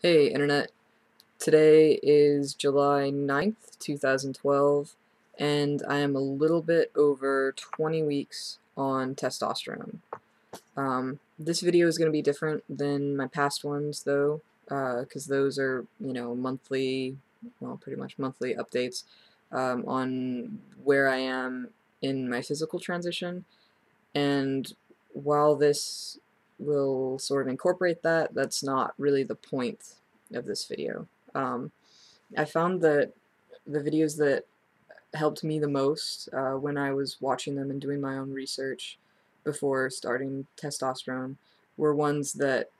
Hey Internet, today is July 9th, 2012, and I am a little bit over 20 weeks on testosterone. This video is going to be different than my past ones though, because those are, monthly, well, pretty much monthly updates on where I am in my physical transition, and while this will sort of incorporate that, that's not really the point of this video. I found that the videos that helped me the most when I was watching them and doing my own research before starting testosterone were ones that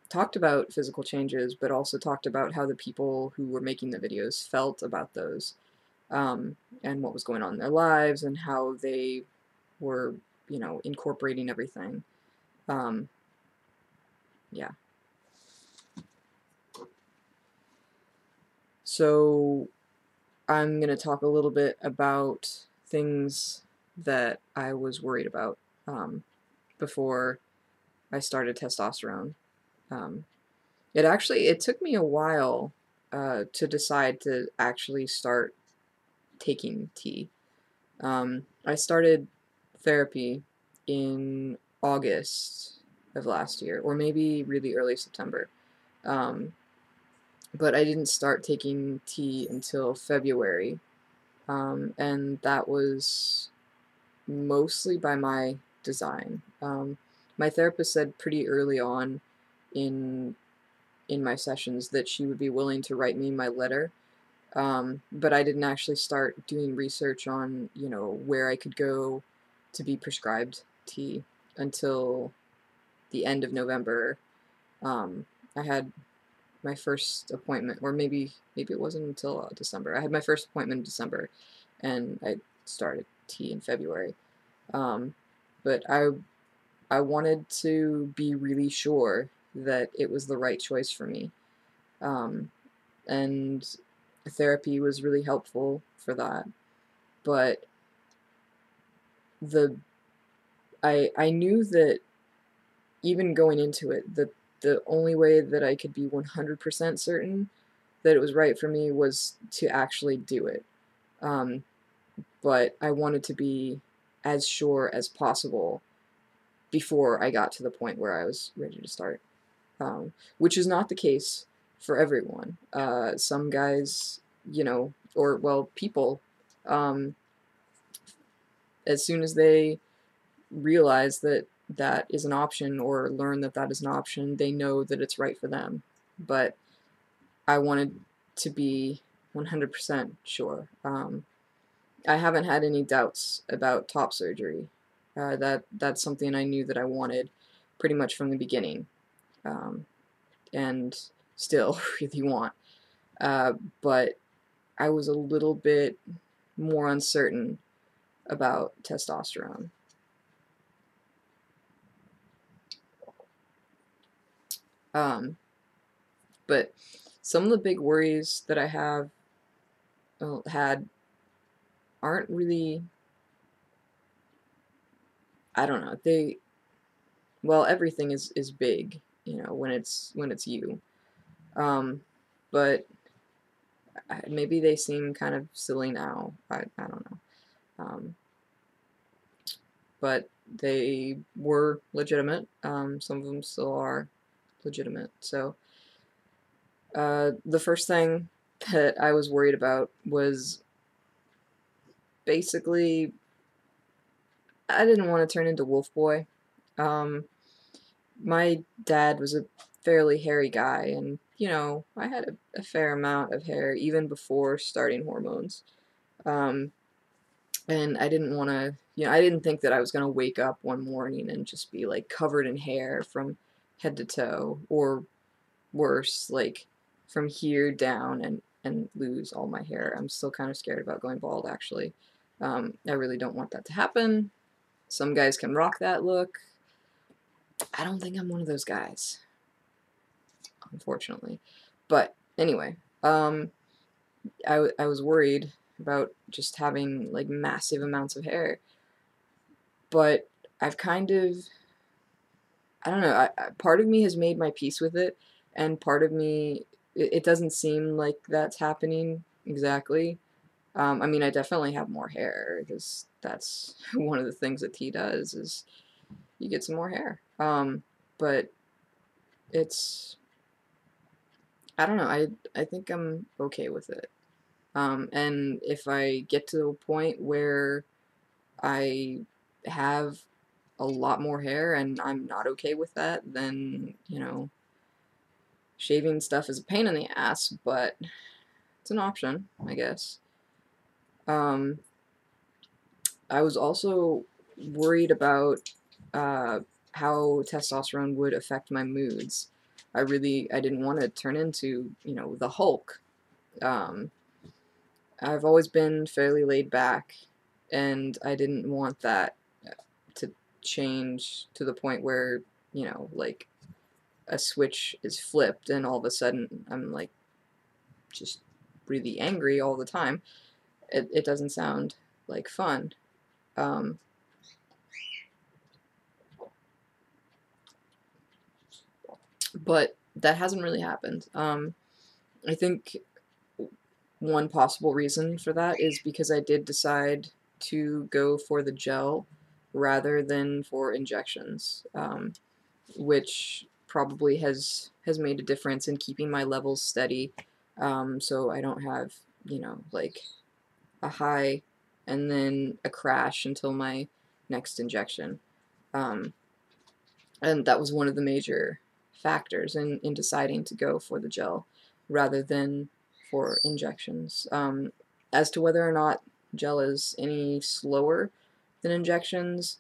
talked about physical changes, but also talked about how the people who were making the videos felt about those, and what was going on in their lives, and how they were, incorporating everything. Um, yeah. So I'm going to talk a little bit about things that I was worried about before I started testosterone. Um, it took me a while to decide to actually start taking tea. I started therapy in August of last year, or maybe really early September. Um, but I didn't start taking tea until February, and that was mostly by my design. My therapist said pretty early on in my sessions that she would be willing to write me my letter, but I didn't actually start doing research on, where I could go to be prescribed tea until the end of November. I had my first appointment, or maybe it wasn't until December. I had my first appointment in December, and I started tea in February. But I wanted to be really sure that it was the right choice for me, and therapy was really helpful for that. But the I knew that even going into it, the only way that I could be 100% certain that it was right for me was to actually do it. Um, but I wanted to be as sure as possible before I got to the point where I was ready to start, which is not the case for everyone. Some guys, or well, people, um, as soon as they realize that that is an option or learn that that is an option, they know that it's right for them. But I wanted to be 100% sure. I haven't had any doubts about top surgery. That's something I knew that I wanted pretty much from the beginning, and still really want. But I was a little bit more uncertain about testosterone. But some of the big worries that I have had aren't really, I don't know, well, everything is big, when it's you. But maybe they seem kind of silly now. I don't know. But they were legitimate. Some of them still are legitimate. So the first thing that I was worried about was basically I didn't want to turn into Wolf Boy. Um, my dad was a fairly hairy guy, and I had a fair amount of hair even before starting hormones. Um, and I didn't want to, I didn't think that I was going to wake up one morning and just be like covered in hair from head to toe, or worse, like from here down, and lose all my hair. I'm still kind of scared about going bald, actually. I really don't want that to happen. Some guys can rock that look. I don't think I'm one of those guys, unfortunately. But anyway, I was worried about just having like massive amounts of hair, but I've kind of, I don't know, part of me has made my peace with it, and part of me it doesn't seem like that's happening exactly. I mean, I definitely have more hair because that's one of the things that tea does is you get some more hair. But it's, I don't know. I think I'm okay with it. And if I get to a point where I have a lot more hair and I'm not okay with that, then, you know, shaving stuff is a pain in the ass, but it's an option, I guess. Um, I was also worried about uh, how testosterone would affect my moods. I didn't want to turn into, you know, the Hulk. Um, I've always been fairly laid back, and I didn't want that to change to the point where, you know, like a switch is flipped and all of a sudden I'm like just really angry all the time. It doesn't sound like fun. Um, but that hasn't really happened. I think one possible reason for that is because I did decide to go for the gel rather than for injections, which probably has made a difference in keeping my levels steady, so I don't have, you know, like a high and then a crash until my next injection. Um, and that was one of the major factors in deciding to go for the gel rather than for injections. As to whether or not gel is any slower than injections,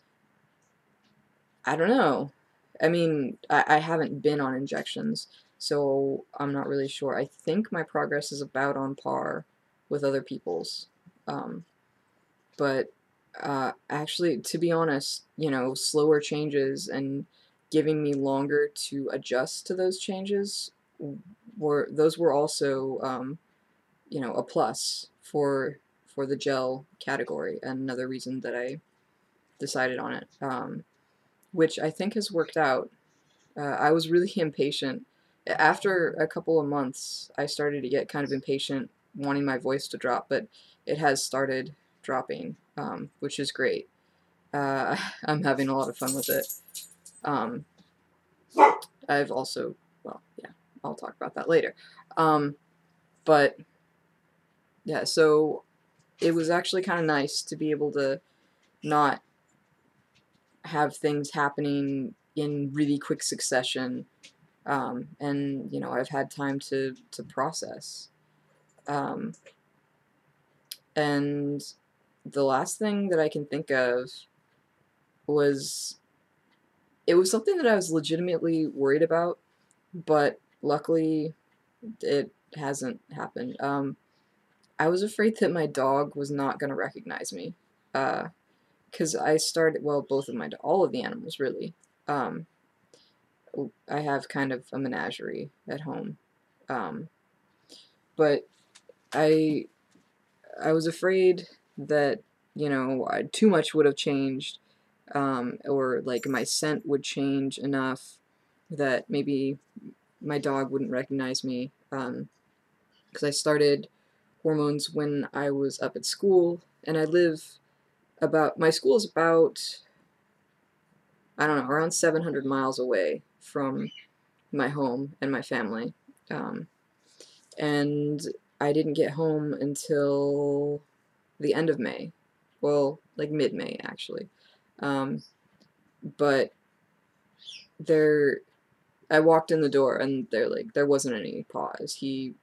I don't know. I mean, I haven't been on injections, so I'm not really sure. I think my progress is about on par with other people's. Um, but actually, to be honest, you know, slower changes and giving me longer to adjust to those changes were also you know, a plus for the gel category, and another reason that I decided on it, which I think has worked out. I was really impatient. After a couple of months, I started to get kind of impatient, wanting my voice to drop, but it has started dropping, which is great. I'm having a lot of fun with it. Um, I've also, well, yeah, I'll talk about that later. But yeah, so it was actually kind of nice to be able to not have things happening in really quick succession, and you know, I've had time to process. Um, and the last thing that I can think of was, it was something that I was legitimately worried about, but luckily it hasn't happened. I was afraid that my dog was not going to recognize me, because I started, well, both of all of the animals really. Um, I have kind of a menagerie at home, um, but I I was afraid that, you know, too much would have changed, or like my scent would change enough that maybe my dog wouldn't recognize me, because I started hormones when I was up at school, and I live about, my school is about, I don't know, around 700 miles away from my home and my family. Um, and I didn't get home until the end of May. Well, like mid-May, actually. Um, but there, I walked in the door and there wasn't any pause. He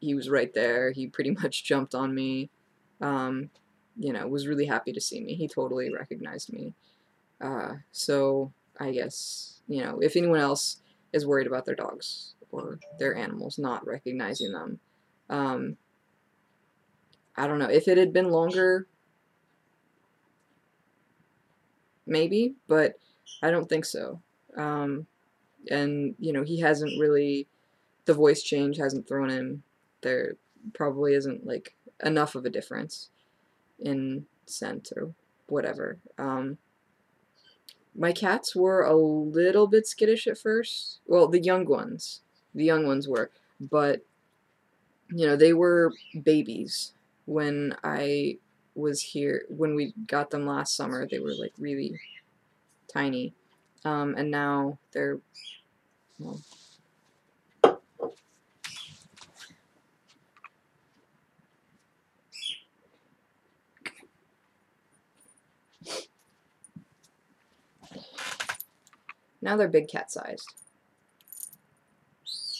was right there. He pretty much jumped on me. Um, you know, was really happy to see me. He totally recognized me. So I guess, you know, if anyone else is worried about their dogs or their animals not recognizing them, um, I don't know. If it had been longer, maybe, but I don't think so. Um, and, you know, he hasn't really, the voice change hasn't thrown him. There probably isn't, like, enough of a difference in scent or whatever. My cats were a little bit skittish at first. Well, the young ones. The young ones were. but you know, they were babies when I was here. When we got them last summer, they were like really tiny, and now they're, well, now they're big cat sized.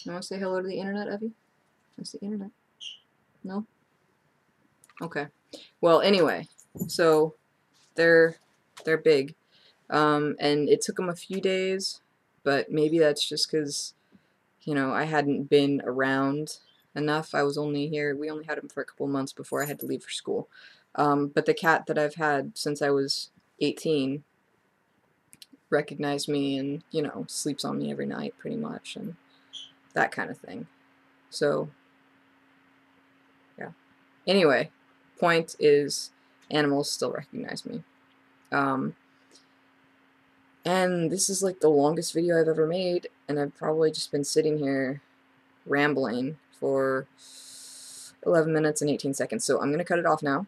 You want to say hello to the internet, Evie? That's the internet. No? Okay. Well, anyway, so they're big, and it took them a few days, but maybe that's just because, you know, I hadn't been around enough. I was only here. We only had him for a couple months before I had to leave for school. But the cat that I've had since I was 18 recognized me and, you know, sleeps on me every night pretty much and that kind of thing. So, yeah. Anyway, point is animals still recognize me. And this is like the longest video I've ever made, and I've probably just been sitting here rambling for 11 minutes and 18 seconds, so I'm going to cut it off now.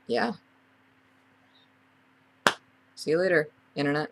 Yeah. See you later, internet.